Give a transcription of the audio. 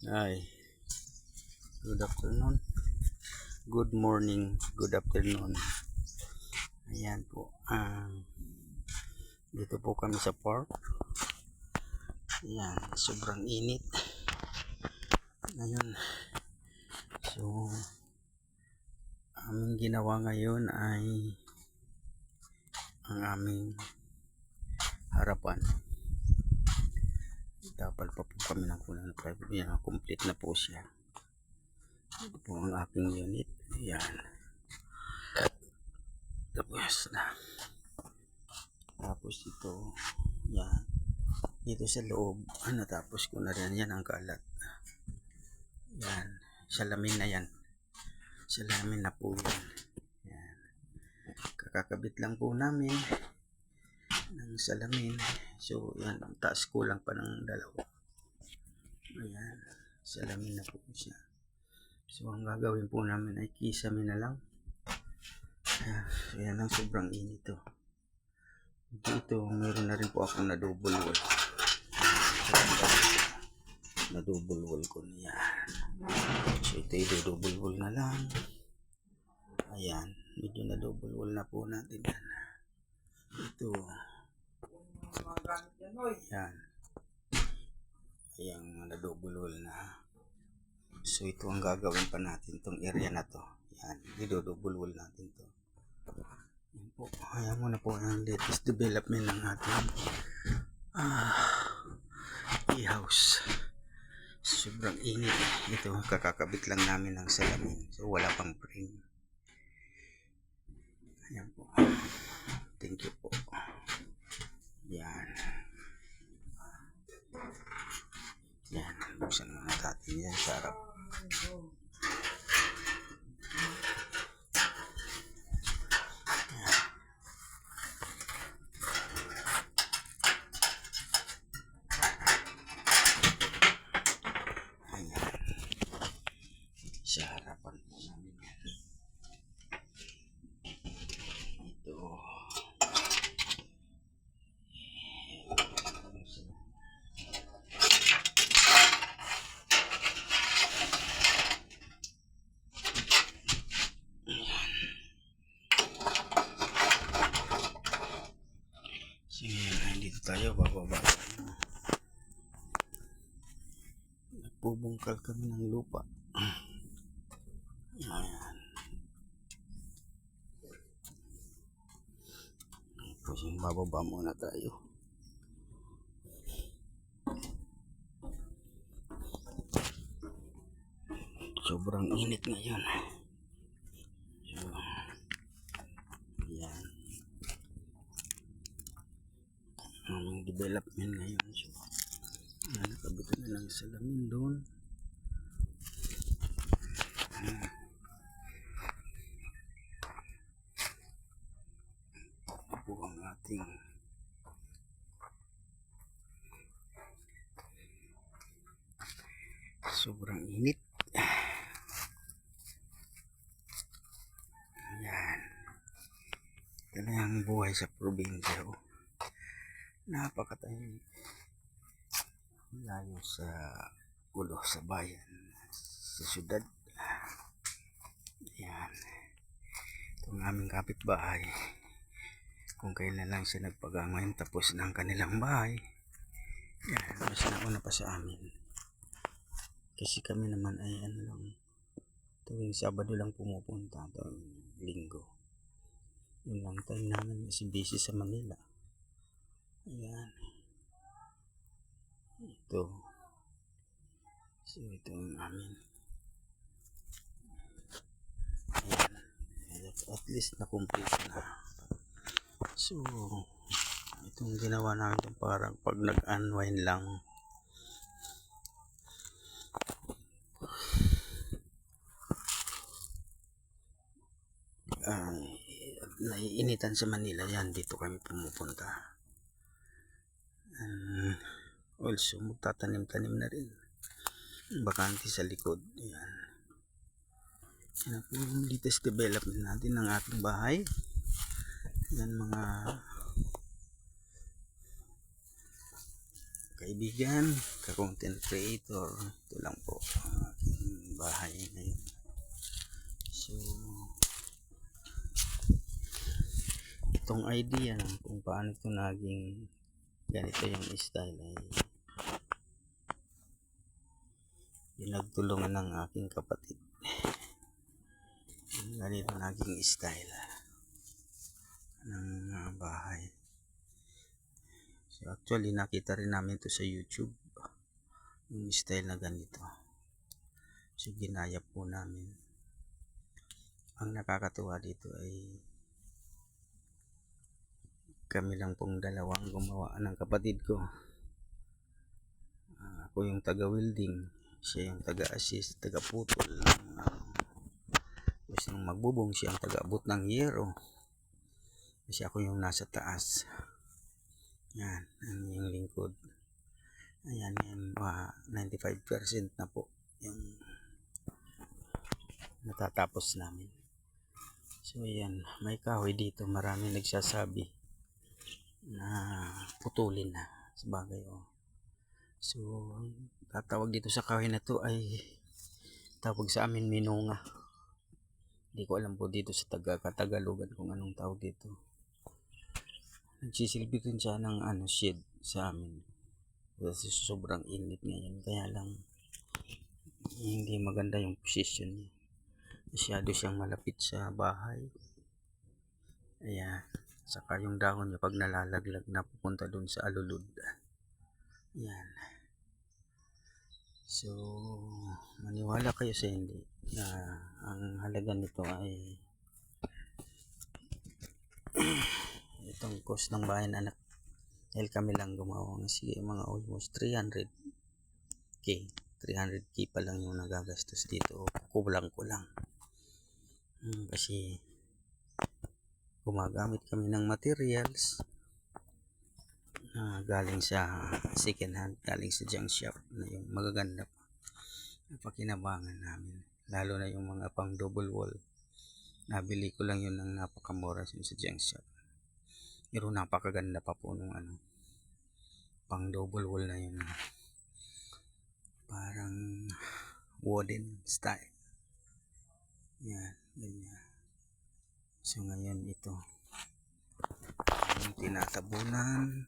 Ay, good afternoon, good morning, good afternoon. Ayan po, dito po kami sa park. Ayan, sobrang init ngayon. So, aming ginawa ngayon ay ang aming harapan. Dapat pa po kami ng kulang na private. Yan, complete na po siya. Ito po ang aking unit. Ayan. Tapos na. Tapos ito. Yan. Dito sa loob. Natapos ko na rin. Yan ang kalat. Yan. Salamin na yan. Salamin na po yan. Yan. Kakakabit lang po namin ng salamin. So yan. Ang taas ko lang pa ng dalawa. Ayan. Salamin na po siya. So ang gagawin po namin ay kisame na lang. Ayan. So yan lang, sobrang init to. Dito meron na rin po akong na double wall. Na double wall ko na yan. So ito yung double wall na lang. Ayan. Medyo na double wall na po natin yan. Ito. Ayan. Ayan, na double wall na. So ito ang gagawin pa natin, itong area na to. Yan, i-double wall natin to. Yan po. Ayan muna po ang latest development ng ating e-house. Sobrang init. Ito, kakakabit lang namin ng salamin. So wala pang frame. Ayan po. Thank you po. Yan. Yan, buksan muna natin yan sa harap. Ayan. Sa harapan po namin yan. Ito. Sige, dito tayo, bababa. Nagpubungkal kami ng lupa. Ayan. Tapos yung bababa muna tayo. Sobrang init ngayon. So, ayan. Ang development ngayon. So, nakabitan na lang salamin doon. Ito po ang ating sobrang init. Ayan. Ito na ang buhay sa probinsya. Napakatahimik. Layo sa ulo sa bayan, sa syudad. Ayan. Ito ang aming kapitbahay. Kung kailan lang siya nagpagangayon tapos ng kanilang bahay. Ayan, mas nauna pa sa amin. Kasi kami naman ay ano lang, tuwing Sabado lang pumupunta, tuwing Linggo. Yun lang time namin kasi busy sa Manila. Ayan. Ito. So ito ang amin. Ayan. At least na-complete na. So itong ginawa namin itong parang pag nag-unwind lang. Naiinitan sa Manila, yan dito kami pumupunta. Also magtatanim-tanim na rin, bakante sa likod. Yan. Yan po yung latest development natin ng ating bahay. Yan mga kaibigan, ka-content creator. Ito lang po ang aking bahay ngayon. So, itong idea ng kung paano ito naging ganito yung style ay pinagtulungan ng aking kapatid. Ganito naging style ng bahay. So actually nakita rin namin ito sa YouTube, yung style na ganito. So ginaya po namin. Ang nakakatuwa dito ay kami lang pong dalawang gumawa ng kapatid ko. Ako yung taga-welding, siya yung taga-assist, taga-putol ng tapos nung magbubong siya ang taga-abot ng yero. Kasi ako yung nasa taas. Yan, ang yung lingkod. Ayan, yan, 95% na po yung natatapos namin. So yan, may kahoy dito, marami nagsasabi na putulin na sa bagay. So tatawag dito sa kahoy na to ay tawag sa amin minunga. Hindi ko alam po dito sa Katagalogan kung anong tawag dito. Nagsisilbi rin siya ng shade sa amin kasi sobrang init ngayon, kaya lang hindi maganda yung position niya, masyado siyang malapit sa bahay. Ayan, saka yung dahon niya pag nalalaglag na pupunta dun sa alulod. Ayan, so maniwala kayo sa hindi na ang halaga nito ay itong cost ng bahay na anak, dahil kami lang gumawa ng sige mga almost 300k pa lang yung nagagastos dito, kulang kasi gumagamit kami ng materials na galing sa second hand, galing sa junk shop na yung magaganda pa na pakinabangan namin, lalo na yung mga pang double wall. Nabili ko lang yun ng napakamura yun sa junk shop, pero napakaganda pa po nung pang double wall na yun, parang wooden style. Yan, ganyan. So ngayon ito yung tinatabunan